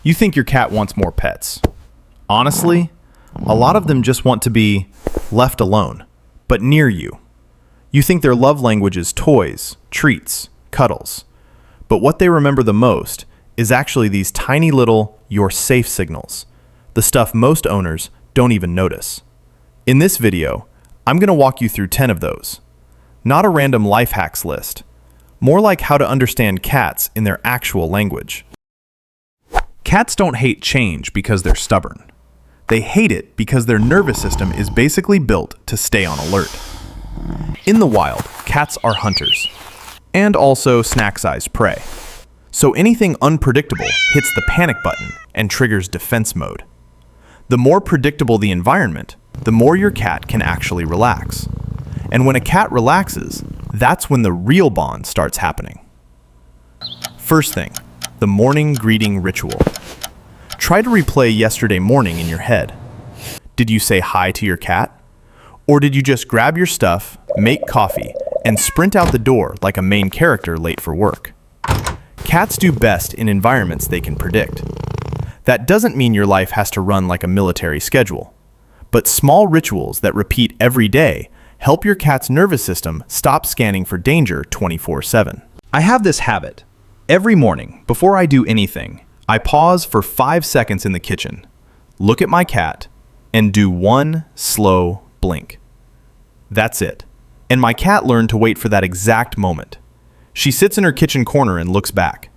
You think your cat wants more pets. Honestly, a lot of them just want to be left alone, but near you. You think their love language is toys, treats, cuddles. But what they remember the most is actually these tiny little "you're safe" signals, the stuff most owners don't even notice. In this video, I'm going to walk you through 10 of those. Not a random life hacks list, more like how to understand cats in their actual language. Cats don't hate change because they're stubborn. They hate it because their nervous system is basically built to stay on alert. In the wild, cats are hunters, and also snack-sized prey. So anything unpredictable hits the panic button and triggers defense mode. The more predictable the environment, the more your cat can actually relax. And when a cat relaxes, that's when the real bond starts happening. First thing, the morning greeting ritual. Try to replay yesterday morning in your head. Did you say hi to your cat? Or did you just grab your stuff, make coffee, and sprint out the door like a main character late for work? Cats do best in environments they can predict. That doesn't mean your life has to run like a military schedule. But small rituals that repeat every day help your cat's nervous system stop scanning for danger 24/7. I have this habit. Every morning, before I do anything, I pause for 5 seconds in the kitchen, look at my cat, and do one slow blink. That's it. And my cat learned to wait for that exact moment. She sits in her kitchen corner and looks back.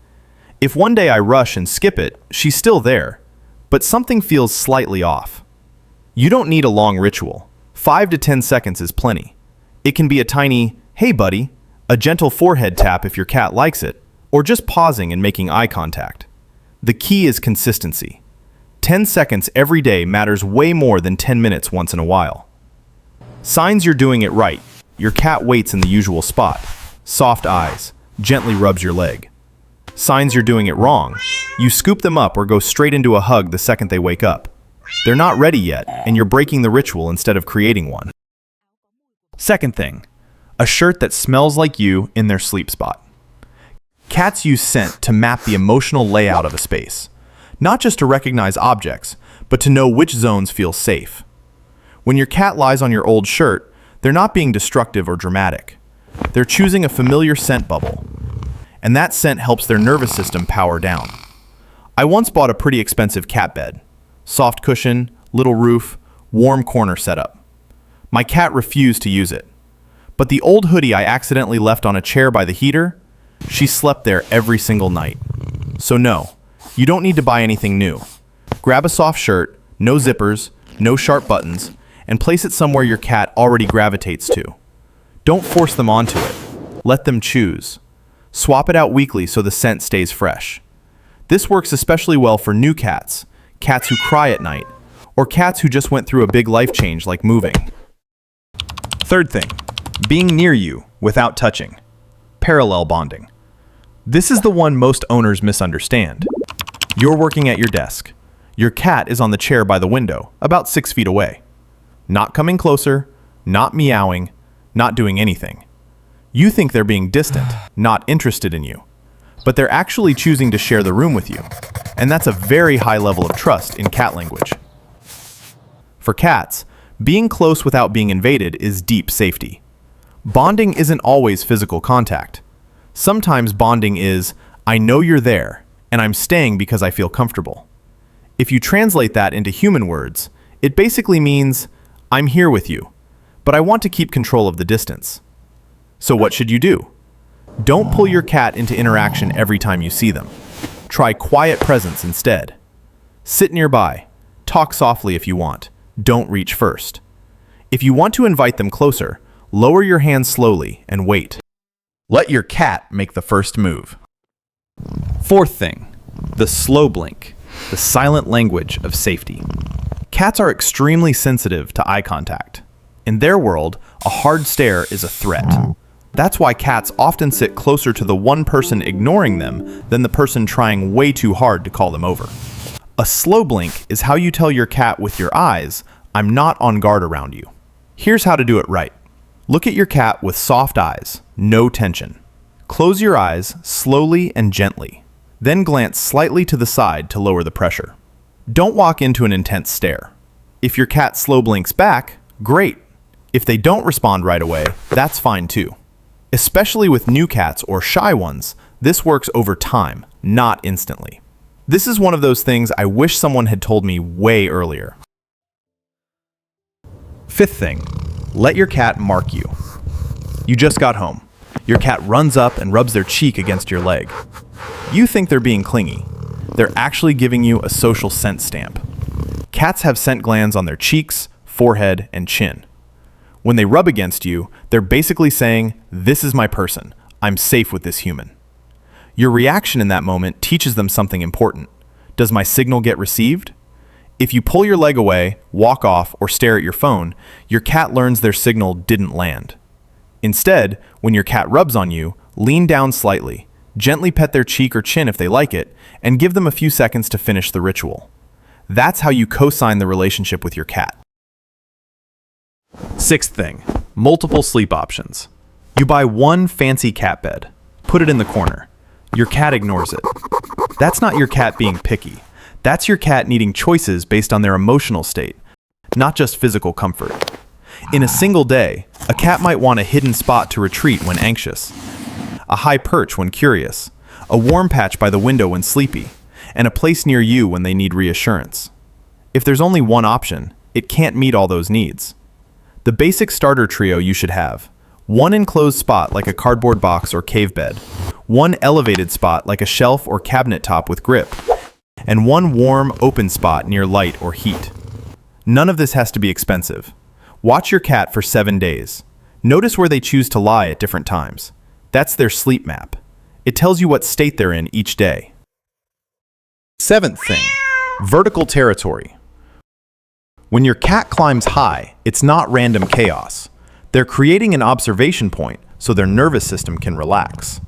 If one day I rush and skip it, she's still there, but something feels slightly off. You don't need a long ritual. 5 to 10 seconds is plenty. It can be a tiny, "Hey buddy," a gentle forehead tap if your cat likes it, or just pausing and making eye contact. The key is consistency. 10 seconds every day matters way more than 10 minutes once in a while. Signs you're doing it right. Your cat waits in the usual spot. Soft eyes, gently rubs your leg. Signs you're doing it wrong. You scoop them up or go straight into a hug the second they wake up. They're not ready yet, and you're breaking the ritual instead of creating one. Second thing, a shirt that smells like you in their sleep spot. Cats use scent to map the emotional layout of a space, not just to recognize objects, but to know which zones feel safe. When your cat lies on your old shirt, they're not being destructive or dramatic. They're choosing a familiar scent bubble, and that scent helps their nervous system power down. I once bought a pretty expensive cat bed. Soft cushion, little roof, warm corner setup. My cat refused to use it. But the old hoodie I accidentally left on a chair by the heater, she slept there every single night. So no, you don't need to buy anything new. Grab a soft shirt, no zippers, no sharp buttons, and place it somewhere your cat already gravitates to. Don't force them onto it. Let them choose. Swap it out weekly so the scent stays fresh. This works especially well for new cats, cats who cry at night, or cats who just went through a big life change like moving. Third thing, being near you without touching. Parallel bonding. This is the one most owners misunderstand. You're working at your desk. Your cat is on the chair by the window, about 6 feet away. Not coming closer, not meowing, not doing anything. You think they're being distant, not interested in you. But they're actually choosing to share the room with you. And that's a very high level of trust in cat language. For cats, being close without being invaded is deep safety. Bonding isn't always physical contact. Sometimes bonding is, "I know you're there, and I'm staying because I feel comfortable." If you translate that into human words, it basically means, "I'm here with you, but I want to keep control of the distance." So what should you do? Don't pull your cat into interaction every time you see them. Try quiet presence instead. Sit nearby. Talk softly if you want. Don't reach first. If you want to invite them closer, lower your hands slowly and wait. Let your cat make the first move. Fourth thing, the slow blink, the silent language of safety. Cats are extremely sensitive to eye contact. In their world, a hard stare is a threat. That's why cats often sit closer to the one person ignoring them than the person trying way too hard to call them over. A slow blink is how you tell your cat with your eyes, "I'm not on guard around you." Here's how to do it right. Look at your cat with soft eyes, no tension. Close your eyes slowly and gently. Then glance slightly to the side to lower the pressure. Don't walk into an intense stare. If your cat slow blinks back, great. If they don't respond right away, that's fine too. Especially with new cats or shy ones, this works over time, not instantly. This is one of those things I wish someone had told me way earlier. Fifth thing, let your cat mark you. You just got home. Your cat runs up and rubs their cheek against your leg. You think they're being clingy. They're actually giving you a social scent stamp. Cats have scent glands on their cheeks, forehead, and chin. When they rub against you, they're basically saying, "This is my person. I'm safe with this human." Your reaction in that moment teaches them something important. Does my signal get received? If you pull your leg away, walk off, or stare at your phone, your cat learns their signal didn't land. Instead, when your cat rubs on you, lean down slightly, gently pet their cheek or chin if they like it, and give them a few seconds to finish the ritual. That's how you co-sign the relationship with your cat. Sixth thing, multiple sleep options. You buy one fancy cat bed, put it in the corner. Your cat ignores it. That's not your cat being picky. That's your cat needing choices based on their emotional state, not just physical comfort. In a single day, a cat might want a hidden spot to retreat when anxious, a high perch when curious, a warm patch by the window when sleepy, and a place near you when they need reassurance. If there's only one option, it can't meet all those needs. The basic starter trio you should have: one enclosed spot like a cardboard box or cave bed, one elevated spot like a shelf or cabinet top with grip, and one warm, open spot near light or heat. None of this has to be expensive. Watch your cat for 7 days. Notice where they choose to lie at different times. That's their sleep map. It tells you what state they're in each day. Seventh thing, vertical territory. When your cat climbs high, it's not random chaos. They're creating an observation point so their nervous system can relax.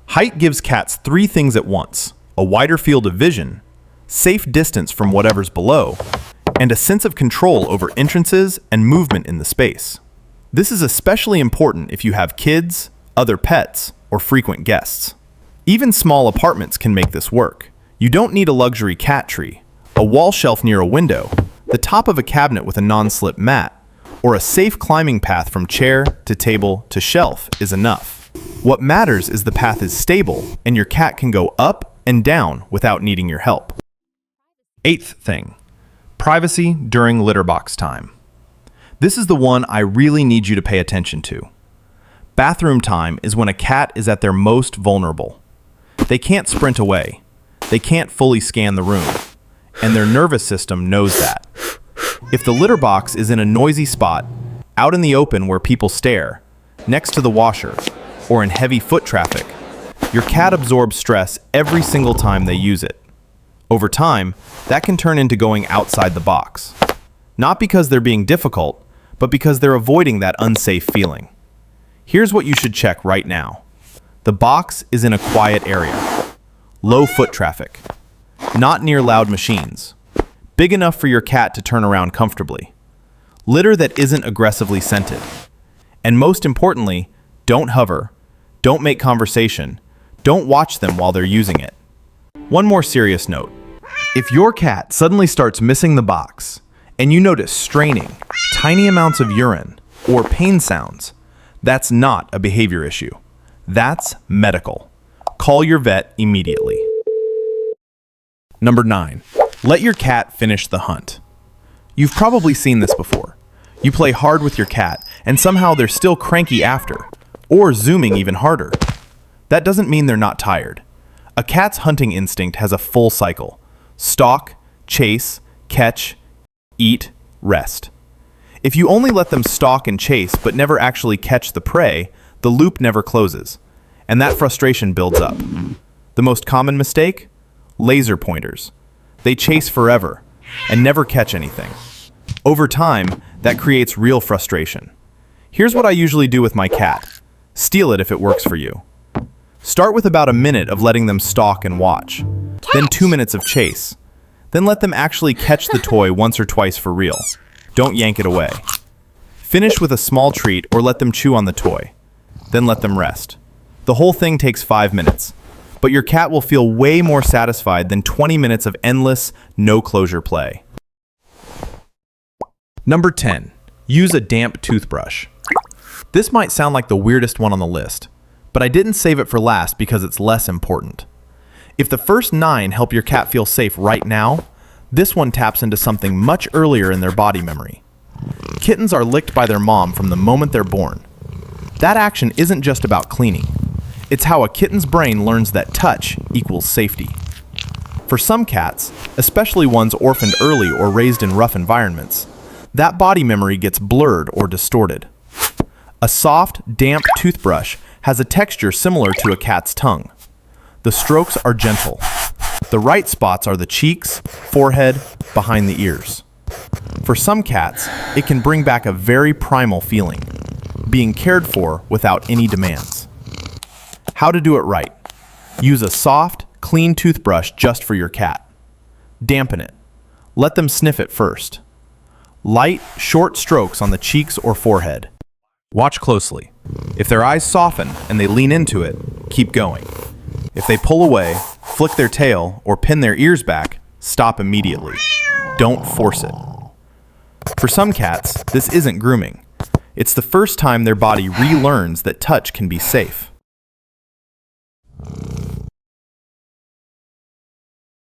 Height gives cats 3 things at once: a wider field of vision, safe distance from whatever's below, and a sense of control over entrances and movement in the space. This is especially important if you have kids, other pets, or frequent guests. Even small apartments can make this work. You don't need a luxury cat tree, a wall shelf near a window, the top of a cabinet with a non-slip mat, or a safe climbing path from chair to table to shelf is enough. What matters is the path is stable and your cat can go up and down without needing your help. Eighth thing, privacy during litter box time. This is the one I really need you to pay attention to. Bathroom time is when a cat is at their most vulnerable. They can't sprint away. They can't fully scan the room. And their nervous system knows that. If the litter box is in a noisy spot, out in the open where people stare, next to the washer, or in heavy foot traffic, your cat absorbs stress every single time they use it. Over time, that can turn into going outside the box. Not because they're being difficult, but because they're avoiding that unsafe feeling. Here's what you should check right now. The box is in a quiet area. Low foot traffic. Not near loud machines. Big enough for your cat to turn around comfortably. Litter that isn't aggressively scented. And most importantly, don't hover. Don't make conversation. Don't watch them while they're using it. One more serious note. If your cat suddenly starts missing the box, and you notice straining, tiny amounts of urine, or pain sounds, that's not a behavior issue. That's medical. Call your vet immediately. Number 9, let your cat finish the hunt. You've probably seen this before. You play hard with your cat, and somehow they're still cranky after, or zooming even harder. That doesn't mean they're not tired. A cat's hunting instinct has a full cycle: stalk, chase, catch, eat, rest. If you only let them stalk and chase but never actually catch the prey, the loop never closes, and that frustration builds up. The most common mistake? Laser pointers. They chase forever and never catch anything. Over time, that creates real frustration. Here's what I usually do with my cat. Steal it if it works for you. Start with about a minute of letting them stalk and watch, then 2 minutes of chase. Then let them actually catch the toy once or twice for real. Don't yank it away. Finish with a small treat or let them chew on the toy. Then let them rest. The whole thing takes 5 minutes. but your cat will feel way more satisfied than 20 minutes of endless, no-closure play. Number 10. Use a damp toothbrush. This might sound like the weirdest one on the list, but I didn't save it for last because it's less important. If the first 9 help your cat feel safe right now, this one taps into something much earlier in their body memory. Kittens are licked by their mom from the moment they're born. That action isn't just about cleaning. It's how a kitten's brain learns that touch equals safety. For some cats, especially ones orphaned early or raised in rough environments, that body memory gets blurred or distorted. A soft, damp toothbrush has a texture similar to a cat's tongue. The strokes are gentle. The right spots are the cheeks, forehead, behind the ears. For some cats, it can bring back a very primal feeling, being cared for without any demands. How to do it right. Use a soft, clean toothbrush just for your cat. Dampen it. Let them sniff it first. Light, short strokes on the cheeks or forehead. Watch closely. If their eyes soften and they lean into it, keep going. If they pull away, flick their tail, or pin their ears back, stop immediately. Don't force it. For some cats, this isn't grooming. It's the first time their body relearns that touch can be safe.